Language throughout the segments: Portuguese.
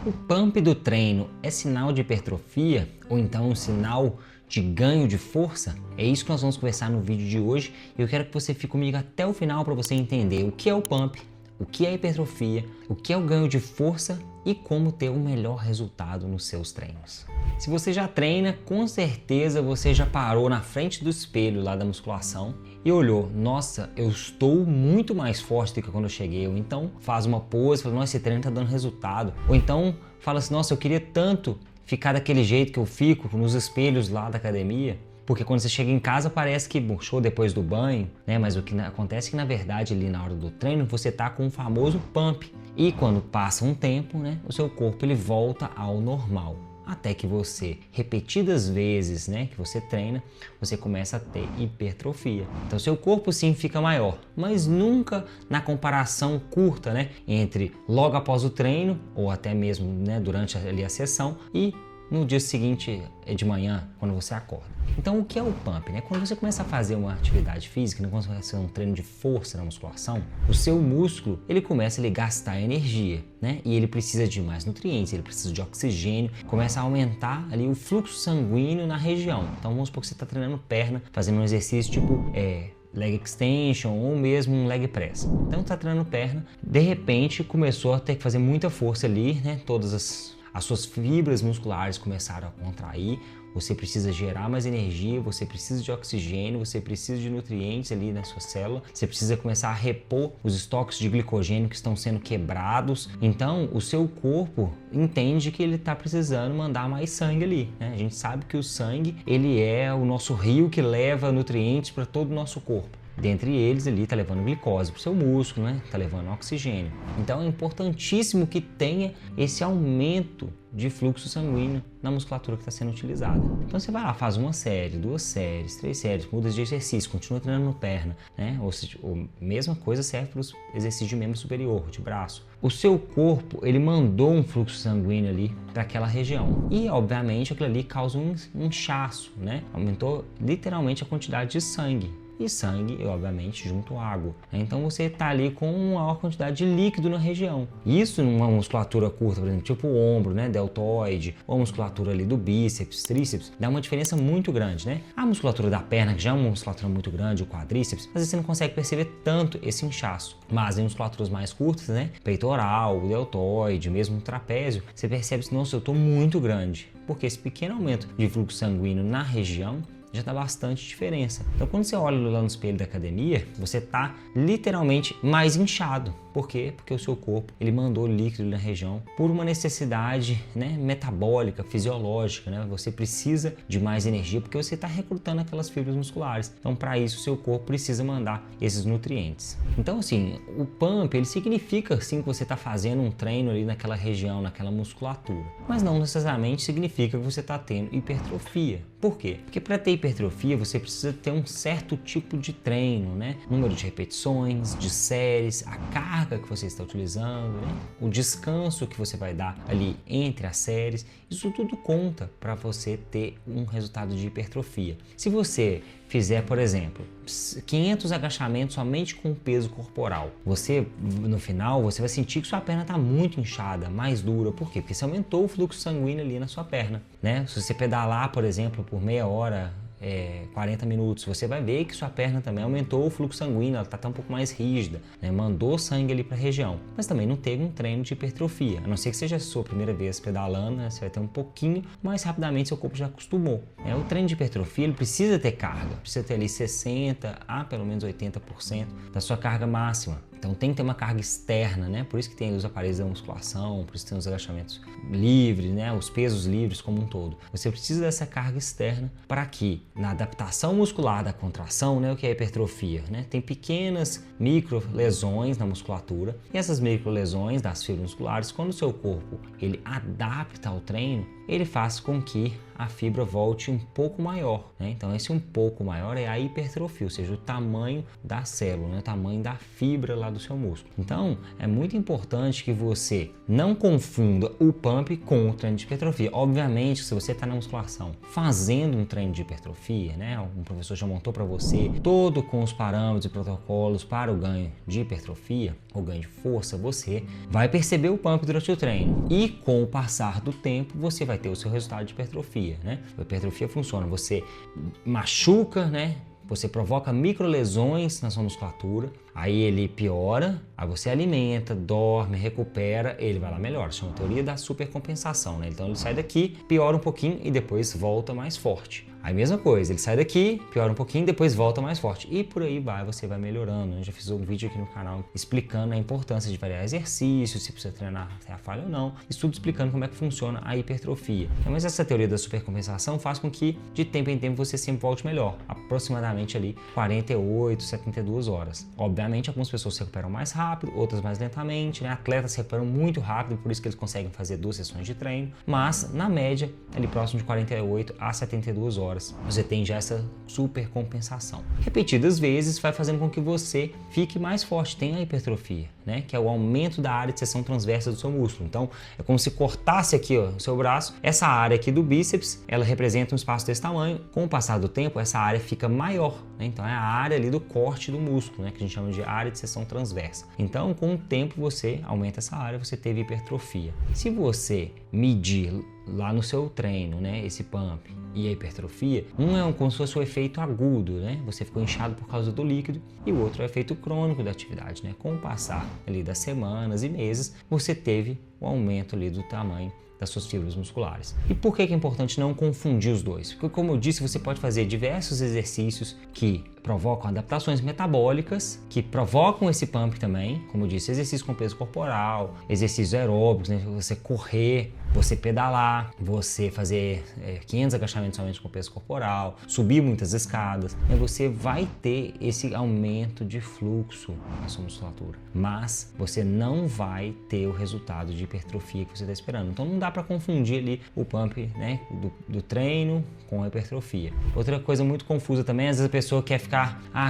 O pump do treino é sinal de hipertrofia ou então um sinal de ganho de força? É isso que nós vamos conversar no vídeo de hoje e eu quero que você fique comigo até o final para você entender o que é o pump, o que é a hipertrofia, o que é o ganho de força e como ter o melhor resultado nos seus treinos. Se você já treina, com certeza você já parou na frente do espelho lá da musculação e olhou, nossa, eu estou muito mais forte do que quando eu cheguei. Ou então faz uma pose e fala, nossa, esse treino tá dando resultado. Ou então fala assim, nossa, eu queria tanto ficar daquele jeito que eu fico nos espelhos lá da academia. Porque quando você chega em casa parece que murchou depois do banho, né? Mas o que acontece é que na verdade ali na hora do treino você tá com o famoso pump. E quando passa um tempo, né, o seu corpo ele volta ao normal. Até que você, repetidas vezes, né, que você treina, você começa a ter hipertrofia. Então seu corpo sim fica maior, mas nunca na comparação curta, né, entre logo após o treino ou até mesmo, né, durante ali a sessão e no dia seguinte de manhã, quando você acorda. Então o que é o pump? Né? Quando você começa a fazer uma atividade física, quando você começa a fazer um treino de força na musculação, o seu músculo ele começa a gastar energia, né? E ele precisa de mais nutrientes, ele precisa de oxigênio, começa a aumentar ali o fluxo sanguíneo na região. Então vamos supor que você está treinando perna, fazendo um exercício tipo leg extension ou mesmo um leg press. Então está treinando perna, de repente começou a ter que fazer muita força ali, né? Todas as suas fibras musculares começaram a contrair, você precisa gerar mais energia, você precisa de oxigênio, você precisa de nutrientes ali na sua célula, você precisa começar a repor os estoques de glicogênio que estão sendo quebrados. Então o seu corpo entende que ele está precisando mandar mais sangue ali, né? A gente sabe que o sangue ele é o nosso rio que leva nutrientes para todo o nosso corpo. Dentre eles ali está levando glicose para o seu músculo, né? Está levando oxigênio. Então é importantíssimo que tenha esse aumento de fluxo sanguíneo na musculatura que está sendo utilizada. Então você vai lá, faz uma série, 2 séries, 3 séries, muda de exercício, continua treinando perna, né? Ou seja, a mesma coisa serve para os exercícios de membro superior, de braço. O seu corpo, ele mandou um fluxo sanguíneo ali para aquela região. E, obviamente, aquilo ali causa um inchaço, né? Aumentou literalmente a quantidade de sangue. E sangue, obviamente, junto à água. Então você está ali com uma maior quantidade de líquido na região. Isso numa musculatura curta, por exemplo, tipo o ombro, né, deltoide, ou a musculatura ali do bíceps, tríceps, dá uma diferença muito grande, né? A musculatura da perna, que já é uma musculatura muito grande, o quadríceps, às vezes você não consegue perceber tanto esse inchaço. Mas em musculaturas mais curtas, né, peitoral, deltoide, mesmo trapézio, você percebe que, nossa, eu estou muito grande. Porque esse pequeno aumento de fluxo sanguíneo na região já dá bastante diferença. Então quando você olha lá no espelho da academia, você está literalmente mais inchado. Por quê? Porque o seu corpo ele mandou líquido na região por uma necessidade, né, metabólica, fisiológica, né? Você precisa de mais energia porque você está recrutando aquelas fibras musculares. Então para isso o seu corpo precisa mandar esses nutrientes. Então assim, o pump ele significa sim que você está fazendo um treino ali naquela região, naquela musculatura, mas não necessariamente significa que você está tendo hipertrofia. Por quê? Porque para ter hipertrofia você precisa ter um certo tipo de treino, né? Número de repetições, de séries, a carga que você está utilizando, né? O descanso que você vai dar ali entre as séries, isso tudo conta para você ter um resultado de hipertrofia. Se você fizer, por exemplo, 500 agachamentos somente com o peso corporal, você no final você vai sentir que sua perna está muito inchada, mais dura. Por quê? Porque você aumentou o fluxo sanguíneo ali na sua perna, né? Se você pedalar, por exemplo, por meia hora, 40 minutos, você vai ver que sua perna também aumentou o fluxo sanguíneo, ela está até um pouco mais rígida, né? Mandou sangue ali para a região, mas também não teve um treino de hipertrofia, a não ser que seja a sua primeira vez pedalando, né? Você vai ter um pouquinho, mas rapidamente seu corpo já acostumou. O treino de hipertrofia ele precisa ter carga, precisa ter ali 60 a pelo menos 80% da sua carga máxima. Então tem que ter uma carga externa, né? Por isso que tem os aparelhos da musculação, por isso que tem os agachamentos livres, né? Os pesos livres como um todo. Você precisa dessa carga externa para que na adaptação muscular da contração, né? O que é hipertrofia, né? Tem pequenas micro lesões na musculatura e essas micro lesões das fibras musculares, quando o seu corpo ele adapta ao treino, ele faz com que a fibra volte um pouco maior, né? Então esse um pouco maior é a hipertrofia, ou seja, o tamanho da célula, né? O tamanho da fibra lá lá do seu músculo. Então, é muito importante que você não confunda o pump com o treino de hipertrofia. Obviamente, se você está na musculação fazendo um treino de hipertrofia, né, um professor já montou para você todo com os parâmetros e protocolos para o ganho de hipertrofia, ou ganho de força, você vai perceber o pump durante o treino. E com o passar do tempo, você vai ter o seu resultado de hipertrofia, né? A hipertrofia funciona, você machuca, né? Você provoca microlesões na sua musculatura, aí ele piora, aí você alimenta, dorme, recupera, ele vai lá melhor. Isso é uma teoria da supercompensação, né? Então ele sai daqui, piora um pouquinho e depois volta mais forte. Aí mesma coisa, ele sai daqui, piora um pouquinho, depois volta mais forte. E por aí vai, você vai melhorando. Eu já fiz um vídeo aqui no canal explicando a importância de variar exercícios, se precisa treinar até a falha ou não. Isso tudo explicando como é que funciona a hipertrofia. Mas essa teoria da supercompensação faz com que de tempo em tempo você sempre volte melhor. Aproximadamente ali 48, 72 horas. Obviamente algumas pessoas se recuperam mais rápido, outras mais lentamente, né? Atletas se recuperam muito rápido, por isso que eles conseguem fazer 2 sessões de treino. Mas na média, ali próximo de 48 a 72 horas. Você tem já essa super compensação. Repetidas vezes vai fazendo com que você fique mais forte, tenha a hipertrofia, né? Que é o aumento da área de seção transversa do seu músculo. Então, é como se cortasse aqui, ó, o seu braço. Essa área aqui do bíceps, ela representa um espaço desse tamanho. Com o passar do tempo, essa área fica maior, né? Então, é a área ali do corte do músculo, né? Que a gente chama de área de seção transversa. Então, com o tempo, você aumenta essa área, você teve hipertrofia. Se você medir lá no seu treino, né, esse pump e a hipertrofia, um é como se fosse o efeito agudo, né, você ficou inchado por causa do líquido, e o outro é o efeito crônico da atividade, né, com o passar ali das semanas e meses, você teve o aumento ali do tamanho das suas fibras musculares. E por que é importante não confundir os dois? Porque, como eu disse, você pode fazer diversos exercícios que provocam adaptações metabólicas, que provocam esse pump também, como eu disse, exercício com peso corporal, exercícios aeróbicos, né? Você correr, você pedalar, você fazer 500 agachamentos somente com peso corporal, subir muitas escadas, né? Você vai ter esse aumento de fluxo na sua musculatura, mas você não vai ter o resultado de hipertrofia que você está esperando. Então não dá para confundir ali o pump, né, do treino com a hipertrofia. Outra coisa muito confusa também, às vezes a pessoa quer ficar,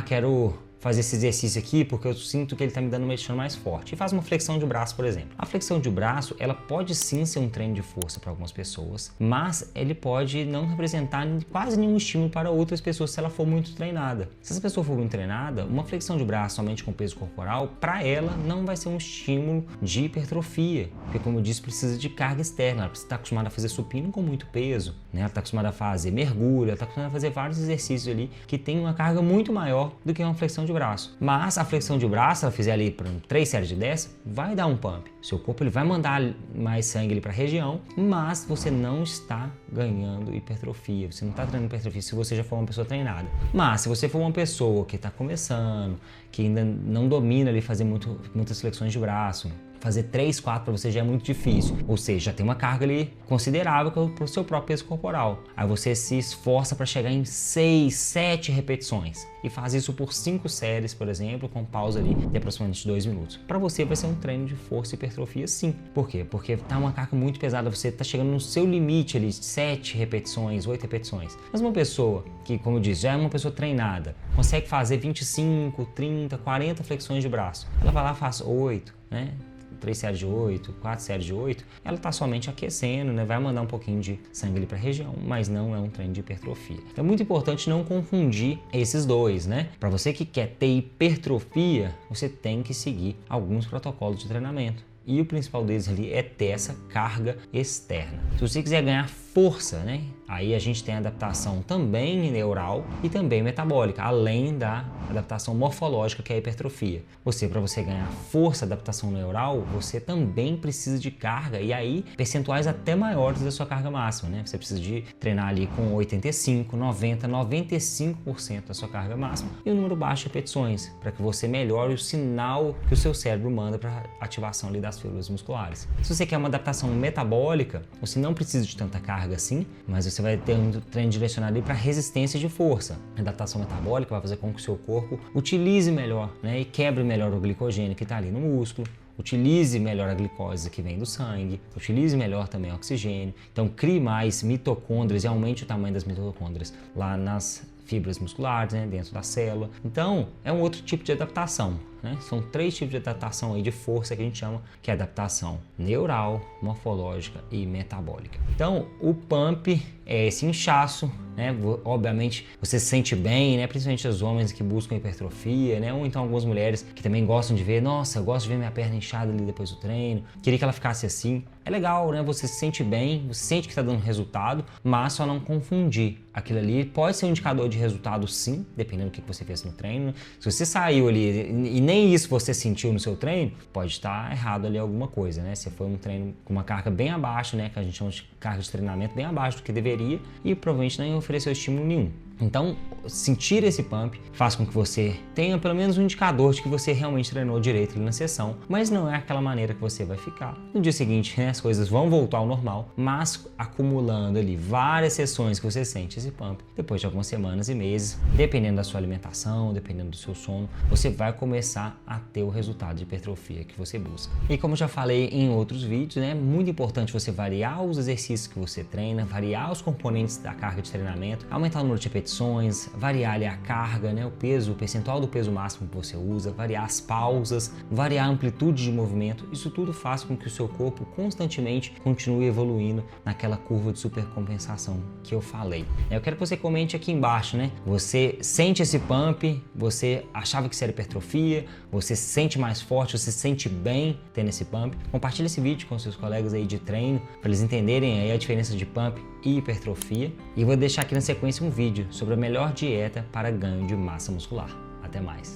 quero fazer esse exercício aqui porque eu sinto que ele está me deixando mais forte. E faz uma flexão de braço, por exemplo. A flexão de braço, ela pode sim ser um treino de força para algumas pessoas, mas ele pode não representar quase nenhum estímulo para outras pessoas se ela for muito treinada. Se essa pessoa for muito treinada, uma flexão de braço somente com peso corporal, para ela não vai ser um estímulo de hipertrofia, porque, como eu disse, precisa de carga externa. Ela está acostumada a fazer supino com muito peso, né? Ela está acostumada a fazer mergulho, ela está acostumada a fazer vários exercícios ali que tem uma carga muito maior do que uma flexão de braço. Mas a flexão de braço, se ela fizer ali para 3 séries de 10, vai dar um pump. Seu corpo ele vai mandar mais sangue ali para a região, mas você não está ganhando hipertrofia. Você não está treinando hipertrofia se você já for uma pessoa treinada. Mas se você for uma pessoa que está começando, que ainda não domina ali fazer muitas flexões de braço, fazer 3, 4 para você já é muito difícil, ou seja, já tem uma carga ali considerável para o seu próprio peso corporal. Aí você se esforça para chegar em 6, 7 repetições e faz isso por 5 séries, por exemplo, com pausa ali de aproximadamente 2 minutos. Para você vai ser um treino de força e hipertrofia, sim. Por quê? Porque tá uma carga muito pesada, você tá chegando no seu limite ali, 7 repetições, 8 repetições. Mas uma pessoa que, como eu disse, já é uma pessoa treinada, consegue fazer 25, 30, 40 flexões de braço. Ela vai lá e faz 8, né? 3 séries de 8, 4 séries de 8, ela está somente aquecendo, né? Vai mandar um pouquinho de sangue ali para a região, mas não é um treino de hipertrofia. Então é muito importante não confundir esses dois, né? Para você que quer ter hipertrofia, você tem que seguir alguns protocolos de treinamento. E o principal deles ali é ter essa carga externa. Se você quiser ganhar força, né? Aí a gente tem a adaptação também neural e também metabólica, além da adaptação morfológica, que é a hipertrofia. Para você ganhar força, adaptação neural, você também precisa de carga, e aí percentuais até maiores da sua carga máxima, né? Você precisa de treinar ali com 85, 90, 95% da sua carga máxima e um número baixo de repetições, para que você melhore o sinal que o seu cérebro manda para ativação ali das fibras musculares. Se você quer uma adaptação metabólica, você não precisa de tanta carga assim, mas você vai ter um treino direcionado para resistência de força. A adaptação metabólica vai fazer com que o seu corpo utilize melhor, né, e quebre melhor o glicogênio que está ali no músculo, utilize melhor a glicose que vem do sangue, utilize melhor também o oxigênio, então crie mais mitocôndrias e aumente o tamanho das mitocôndrias lá nas fibras musculares, né, dentro da célula. Então, é um outro tipo de adaptação, né? São 3 tipos de adaptação aí de força que a gente chama, que é adaptação neural, morfológica e metabólica. Então, o pump é esse inchaço, né? Obviamente, você se sente bem, né? Principalmente os homens que buscam hipertrofia, né? Ou então algumas mulheres que também gostam de ver, nossa, eu gosto de ver minha perna inchada ali depois do treino, queria que ela ficasse assim. É legal, né? Você se sente bem, você sente que está dando resultado, mas só não confundir. Aquilo ali pode ser um indicador de resultado sim, dependendo do que você fez no treino. Se você saiu ali e nem isso você sentiu no seu treino, pode estar errado ali alguma coisa, né? Se foi um treino com uma carga bem abaixo, né? Que a gente chama de carga de treinamento bem abaixo do que deveria e provavelmente nem ofereceu estímulo nenhum. Então, sentir esse pump faz com que você tenha pelo menos um indicador de que você realmente treinou direito ali na sessão, mas não é aquela maneira que você vai ficar. No dia seguinte, né, as coisas vão voltar ao normal, mas acumulando ali várias sessões que você sente esse pump, depois de algumas semanas e meses, dependendo da sua alimentação, dependendo do seu sono, você vai começar a ter o resultado de hipertrofia que você busca. E como eu já falei em outros vídeos, né, é muito importante você variar os exercícios que você treina, variar os componentes da carga de treinamento, aumentar o número de repetições, variar ali a carga, né, o peso, o percentual do peso máximo que você usa, variar as pausas, variar a amplitude de movimento. Isso tudo faz com que o seu corpo constantemente continue evoluindo naquela curva de supercompensação que eu falei. Eu quero que você comente aqui embaixo, né? Você sente esse pump? Você achava que isso era hipertrofia? Você se sente mais forte? Você se sente bem tendo esse pump? Compartilhe esse vídeo com seus colegas aí de treino para eles entenderem aí a diferença de pump e hipertrofia. E vou deixar aqui na sequência um vídeo sobre a melhor dieta para ganho de massa muscular. Até mais!